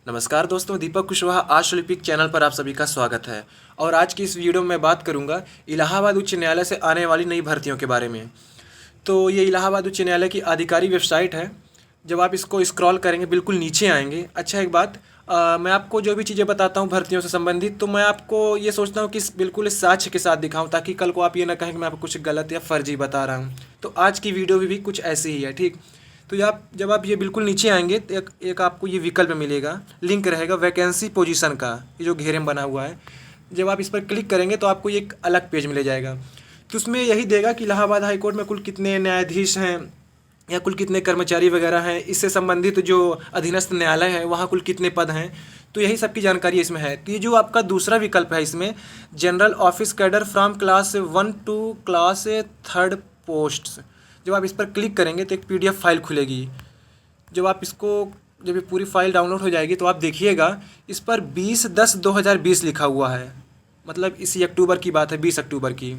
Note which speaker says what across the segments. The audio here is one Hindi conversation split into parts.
Speaker 1: नमस्कार दोस्तों, दीपक कुशवाहा आज ओलंपिक चैनल पर आप सभी का स्वागत है। और आज की इस वीडियो में मैं बात करूंगा इलाहाबाद उच्च न्यायालय से आने वाली नई भर्तियों के बारे में। तो ये इलाहाबाद उच्च न्यायालय की आधिकारिक वेबसाइट है। जब आप इसको स्क्रॉल करेंगे बिल्कुल नीचे आएंगे। अच्छा, एक बात, मैं आपको जो भी चीज़ें बताता हूँ भर्तियों से संबंधित, तो मैं आपको ये सोचता हूँ कि बिल्कुल साक्ष्य के साथ दिखाऊँ, ताकि कल को आप ये ना कहें कि मैं आपको कुछ गलत या फर्जी बता रहा हूँ। तो आज की वीडियो भी कुछ ऐसी ही है, ठीक। तो जब आप ये बिल्कुल नीचे आएंगे तो एक आपको ये विकल्प मिलेगा, लिंक रहेगा वैकेंसी पोजीशन का, ये जो घेरे में बना हुआ है। जब आप इस पर क्लिक करेंगे तो आपको ये एक अलग पेज मिल जाएगा। तो उसमें यही देगा कि इलाहाबाद हाई कोर्ट में कुल कितने न्यायाधीश हैं या कुल कितने कर्मचारी वगैरह हैं, इससे संबंधित जो अधीनस्थ न्यायालय है वहाँ कुल कितने पद हैं। तो यही सब की जानकारी इसमें है। तो ये जो आपका दूसरा विकल्प है इसमें, general office cadre from class 1 to class 3 posts, जब आप इस पर क्लिक करेंगे तो एक PDF फाइल खुलेगी। जब ये पूरी फाइल डाउनलोड हो जाएगी तो आप देखिएगा इस पर 20/10/2020 लिखा हुआ है, मतलब इसी अक्टूबर की बात है, 20 अक्टूबर की।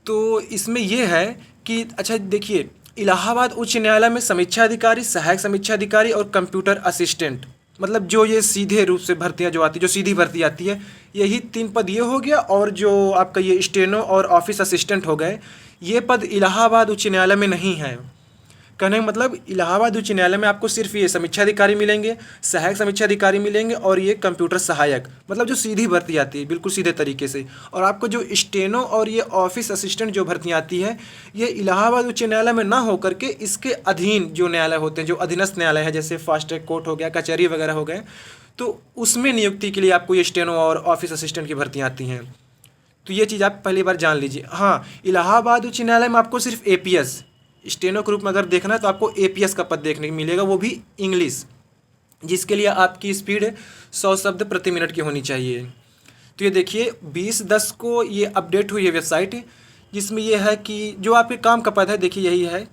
Speaker 1: तो इसमें यह है कि अच्छा देखिए, इलाहाबाद उच्च न्यायालय में समीक्षा अधिकारी, सहायक समीक्षा अधिकारी और कंप्यूटर असिस्टेंट, मतलब जो ये सीधे रूप से भर्तियां जो आती है, जो सीधी भर्ती आती है, यही 3 पद ये हो गया। और जो आपका ये स्टेनो और ऑफिस असिस्टेंट हो गए, ये पद इलाहाबाद उच्च न्यायालय में नहीं है। कहने का मतलब, इलाहाबाद उच्च न्यायालय में आपको सिर्फ ये समीक्षा अधिकारी मिलेंगे, सहायक समीक्षा अधिकारी मिलेंगे और ये कंप्यूटर सहायक, मतलब जो सीधी भर्ती आती है बिल्कुल सीधे तरीके से। और आपको जो स्टेनो और ये ऑफिस असिस्टेंट जो भर्तियाँ आती है, ये इलाहाबाद उच्च न्यायालय में ना होकर के इसके अधीन जो न्यायालय होते हैं, जो अधीनस्थ न्यायालय है, जैसे फास्ट ट्रैक कोर्ट हो गया, कचहरी वगैरह हो गए, तो उसमें नियुक्ति के लिए आपको ये स्टेनो और ऑफिस असिस्टेंट की भर्तियाँ आती हैं। तो ये चीज़ आप पहली बार जान लीजिए। हाँ, इलाहाबाद उच्च न्यायालय में आपको सिर्फ APS, स्टेनो के रूप में अगर देखना है तो आपको APS का पद देखने को मिलेगा, वो भी इंग्लिश, जिसके लिए आपकी स्पीड 100 शब्द प्रति मिनट की होनी चाहिए। तो ये देखिए 20/10 को ये अपडेट हुई है वेबसाइट, जिसमें ये है कि जो आपके काम का पद है, देखिए यही है,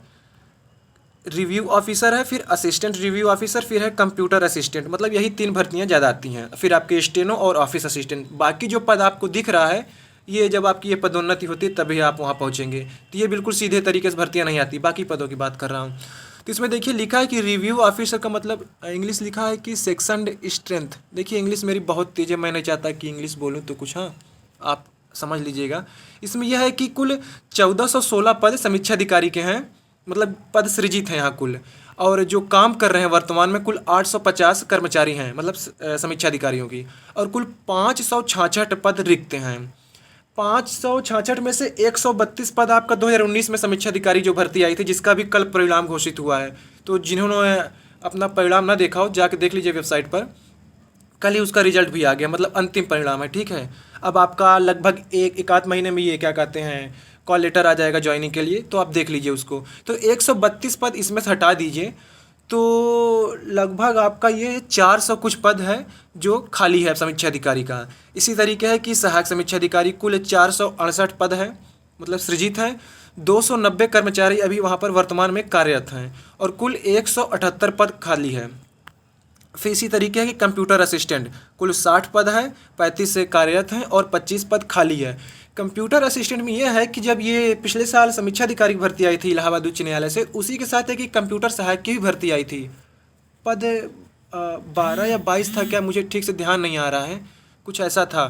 Speaker 1: रिव्यू ऑफिसर है, फिर असिस्टेंट रिव्यू ऑफिसर, फिर है कंप्यूटर असिस्टेंट, मतलब यही 3 भर्तियाँ ज़्यादा आती हैं। फिर आपके स्टेनो और ऑफिस असिस्टेंट, बाकी जो पद आपको दिख रहा है, ये जब आपकी ये पदोन्नति होती है तभी आप वहाँ पहुँचेंगे। तो ये बिल्कुल सीधे तरीके से भर्तियाँ नहीं आती, बाकी पदों की बात कर रहा हूँ। तो इसमें देखिए लिखा है कि रिव्यू ऑफिसर का मतलब, इंग्लिश लिखा है कि सेक्शन स्ट्रेंथ। देखिए इंग्लिश मेरी बहुत तेज है, मैं नहीं चाहता कि इंग्लिश बोलूँ तो कुछ, हाँ आप समझ लीजिएगा। इसमें यह है कि कुल 1416 पद समीक्षा अधिकारी के हैं, मतलब पद सृजित हैं यहाँ कुल। और जो काम कर रहे हैं वर्तमान में कुल 850 कर्मचारी हैं, मतलब समीक्षा अधिकारियों की। और कुल 566 पद रिक्त हैं। 566 में से 132 पद आपका 2019 में समीक्षा अधिकारी जो भर्ती आई थी, जिसका भी कल परिणाम घोषित हुआ है। तो जिन्होंने अपना परिणाम ना देखा हो, जाके देख लीजिए वेबसाइट पर, कल ही उसका रिजल्ट भी आ गया, मतलब अंतिम परिणाम है, ठीक है। अब आपका लगभग एक आध महीने में ये क्या कहते हैं, कॉल लेटर आ जाएगा ज्वाइनिंग के लिए, तो आप देख लीजिए उसको। तो 132 पद इसमें से हटा दीजिए, तो लगभग आपका ये 400 कुछ पद है जो खाली है समीक्षा अधिकारी का। इसी तरीके है कि सहायक समीक्षा अधिकारी कुल 468 पद है, मतलब सृजित है। 290 कर्मचारी अभी वहाँ पर वर्तमान में कार्यरत हैं और कुल 178 पद खाली है। फिर इसी तरीके है कि कंप्यूटर असिस्टेंट कुल 60 पद है, 35 से कार्यरत हैं और 25 पद खाली है। कंप्यूटर असिस्टेंट में यह है कि जब ये पिछले साल समीक्षा अधिकारी की भर्ती आई थी इलाहाबाद उच्च न्यायालय से, उसी के साथ है कि कंप्यूटर सहायक की भी भर्ती आई थी। पद 12 या 22 था क्या, मुझे ठीक से ध्यान नहीं आ रहा है, कुछ ऐसा था।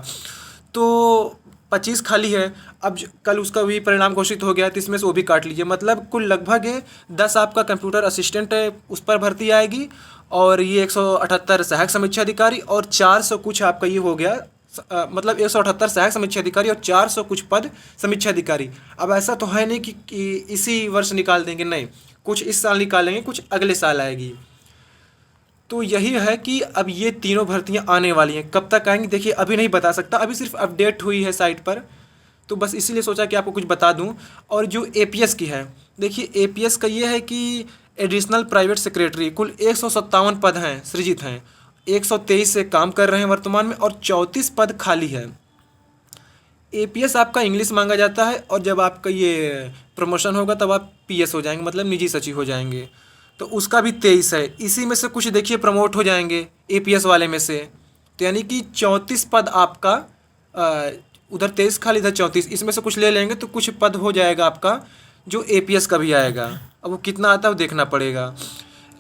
Speaker 1: तो 25 खाली है। अब कल उसका भी परिणाम घोषित हो गया, तो इसमें से वो भी काट लीजिए, मतलब कुल लगभग 10 आपका कंप्यूटर असिस्टेंट है, उस पर भर्ती आएगी। और ये 178 सहायक समीक्षा अधिकारी और 400 कुछ आपका ये हो गया, मतलब 178 सहायक समीक्षा अधिकारी और 400 कुछ पद समीक्षा अधिकारी। अब ऐसा तो है नहीं कि इसी वर्ष निकाल देंगे, नहीं, कुछ इस साल निकालेंगे, कुछ अगले साल आएगी। तो यही है कि अब ये तीनों भर्तियां आने वाली हैं। कब तक आएंगी देखिए अभी नहीं बता सकता, अभी सिर्फ अपडेट हुई है साइट पर, तो बस इसीलिए सोचा कि आपको कुछ बता दूं। और जो APS की है, देखिए APS का ये है कि एडिशनल प्राइवेट सेक्रेटरी कुल 157 पद हैं, सृजित हैं। 123 से काम कर रहे हैं वर्तमान में और 34 पद खाली है। APS आपका इंग्लिश मांगा जाता है, और जब आपका ये प्रमोशन होगा तब आप PS हो जाएंगे, मतलब निजी सचिव हो जाएंगे। तो उसका भी 23 है। इसी में से कुछ देखिए प्रमोट हो जाएंगे APS वाले में से, तो यानी कि 34 पद आपका, उधर 23 खाली, इधर 34, इसमें से कुछ ले लेंगे तो कुछ पद हो जाएगा आपका जो APS का भी आएगा। अब वो कितना आता है वो देखना पड़ेगा।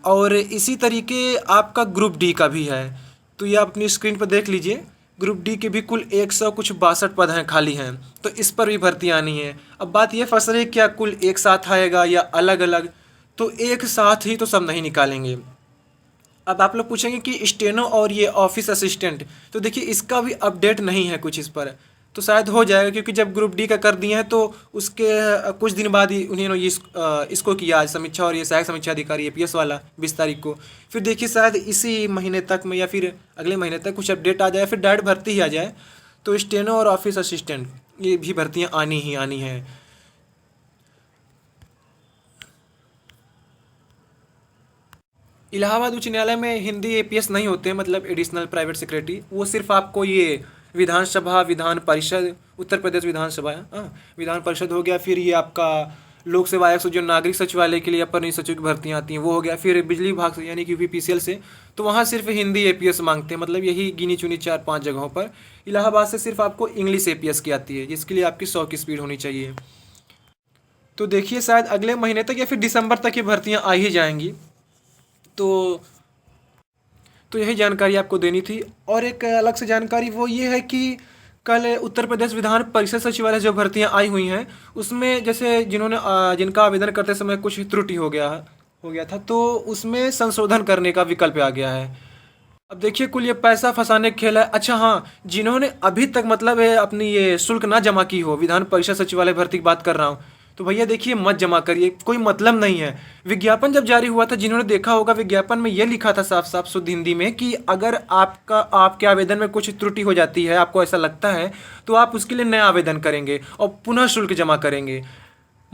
Speaker 1: और इसी तरीके आपका ग्रुप डी का भी है। तो ये आप अपनी स्क्रीन पर देख लीजिए, ग्रुप डी के भी कुल 100 कुछ 62 पद हैं, खाली हैं। तो इस पर भी भर्ती आनी है। अब बात ये फंस रही है क्या कुल एक साथ आएगा या अलग अलग, तो एक साथ ही तो सब नहीं निकालेंगे। अब आप लोग पूछेंगे कि स्टेनो और ये ऑफिस असिस्टेंट, तो देखिए इसका भी अपडेट नहीं है कुछ इस पर, तो शायद हो जाएगा क्योंकि जब ग्रुप डी का कर दिए हैं तो उसके कुछ दिन बाद ही उन्होंने इसको किया आज समीक्षा, और ये सहायक समीक्षा अधिकारी एपीएस वाला 20 तारीख को। फिर देखिए शायद इसी महीने तक में या फिर अगले महीने तक कुछ अपडेट आ जाए, फिर डायरेक्ट भर्ती ही आ जाए। तो स्टेनो और ऑफिस असिस्टेंट ये भी भर्तियाँ आनी ही आनी हैं। इलाहाबाद उच्च न्यायालय में हिंदी एपीएस नहीं होते हैं, मतलब एडिशनल प्राइवेट सेक्रेटरी। वो सिर्फ आपको ये विधानसभा, विधान परिषद, उत्तर प्रदेश विधानसभा, विधान परिषद हो गया, फिर ये आपका लोक सेवा आयोग से जो नागरिक सचिवालय के लिए अपर नियुक्त सचिव की भर्तियाँ आती हैं वो हो गया, फिर बिजली विभाग से यानी कि यूपीपीसीएल से, तो वहाँ सिर्फ हिंदी एपीएस मांगते हैं। मतलब यही गिनी चुनी 4-5 जगहों पर। इलाहाबाद से सिर्फ आपको इंग्लिश एपीएस की आती है, जिसके लिए आपकी 100 की स्पीड होनी चाहिए। तो देखिए शायद अगले महीने तक या फिर दिसंबर तक ये भर्तियाँ आ ही जाएंगी। तो यही जानकारी आपको देनी थी। और एक अलग से जानकारी वो ये है कि कल उत्तर प्रदेश विधान परिषद सचिवालय जो भर्तियां आई हुई हैं उसमें जैसे जिनका आवेदन करते समय कुछ त्रुटि हो गया था, तो उसमें संशोधन करने का विकल्प आ गया है। अब देखिए कुल ये पैसा फंसाने का खेल है। अच्छा हाँ, जिन्होंने अभी तक मतलब है अपनी ये शुल्क ना जमा की हो, विधान परिषद सचिवालय भर्ती की बात कर रहा हूँ, तो भैया देखिए मत जमा करिए, कोई मतलब नहीं है। विज्ञापन जब जारी हुआ था, जिन्होंने देखा होगा विज्ञापन में ये लिखा था साफ साफ शुद्ध हिंदी में कि अगर आपके आवेदन में कुछ त्रुटि हो जाती है, आपको ऐसा लगता है, तो आप उसके लिए नया आवेदन करेंगे और पुनः शुल्क जमा करेंगे।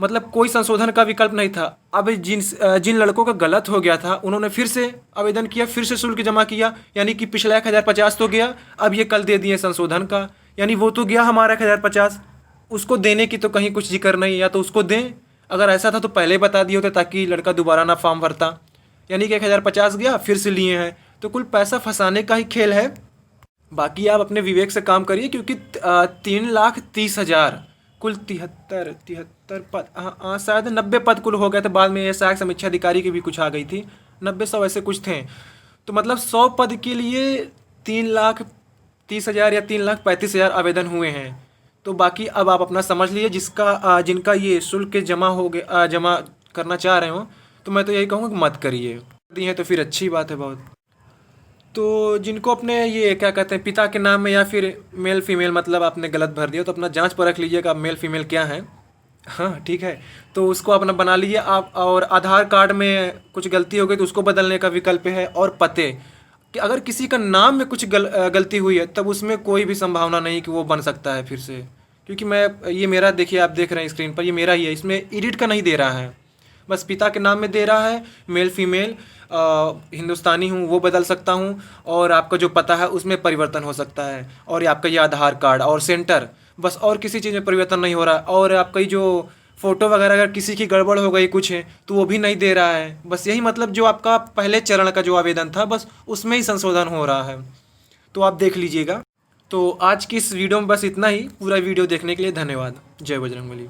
Speaker 1: मतलब कोई संशोधन का विकल्प नहीं था। अब जिन लड़कों का गलत हो गया था उन्होंने फिर से आवेदन किया, फिर से शुल्क जमा किया, यानी कि पिछला 1050 तो गया, अब ये कल दे दिए संशोधन का, यानी वो तो गया हमारा 1050, उसको देने की तो कहीं कुछ जिक्र नहीं। या तो उसको दें, अगर ऐसा था तो पहले बता दिए होते ताकि लड़का दोबारा ना फॉर्म भरता। यानी कि 1050 गया, फिर से लिए हैं, तो कुल पैसा फंसाने का ही खेल है। बाकी आप अपने विवेक से काम करिए, क्योंकि 3,30,000 कुल 73 पद, हाँ शायद 90 पद कुल हो गए थे। बाद में सहायक समीक्षा अधिकारी की भी कुछ आ गई थी, 90-100 ऐसे कुछ थे। तो मतलब 100 पद के लिए 3,30,000 या 3,35,000 आवेदन हुए हैं। तो बाकी अब आप अपना समझ लीजिए, जिनका ये शुल्क जमा करना चाह रहे हो, तो मैं तो यही कहूँगा कि मत करिए। दी है तो फिर अच्छी बात है बहुत। तो जिनको अपने ये क्या कहते हैं पिता के नाम में या फिर मेल फीमेल मतलब आपने गलत भर दिया, तो अपना जांच परख लीजिएगा मेल फीमेल क्या है। हाँ ठीक है, तो उसको अपना बना लीजिए आप। और आधार कार्ड में कुछ गलती हो गई तो उसको बदलने का विकल्प है। और पते कि अगर किसी का नाम में कुछ गलती हुई है, तब उसमें कोई भी संभावना नहीं कि वो बन सकता है फिर से। क्योंकि ये मेरा देखिए, आप देख रहे हैं स्क्रीन पर, ये मेरा ही है, इसमें एडिट का नहीं दे रहा है, बस पिता के नाम में दे रहा है। मेल फीमेल, हिंदुस्तानी हूँ वो बदल सकता हूँ, और आपका जो पता है उसमें परिवर्तन हो सकता है, और आपका ये आधार कार्ड और सेंटर, बस और किसी चीज़ में परिवर्तन नहीं हो रहा। और आपका जो फ़ोटो वगैरह अगर किसी की गड़बड़ हो गई कुछ है तो वो भी नहीं दे रहा है। बस यही मतलब जो आपका पहले चरण का जो आवेदन था, बस उसमें ही संशोधन हो रहा है। तो आप देख लीजिएगा। तो आज की इस वीडियो में बस इतना ही। पूरा वीडियो देखने के लिए धन्यवाद। जय बजरंगबली।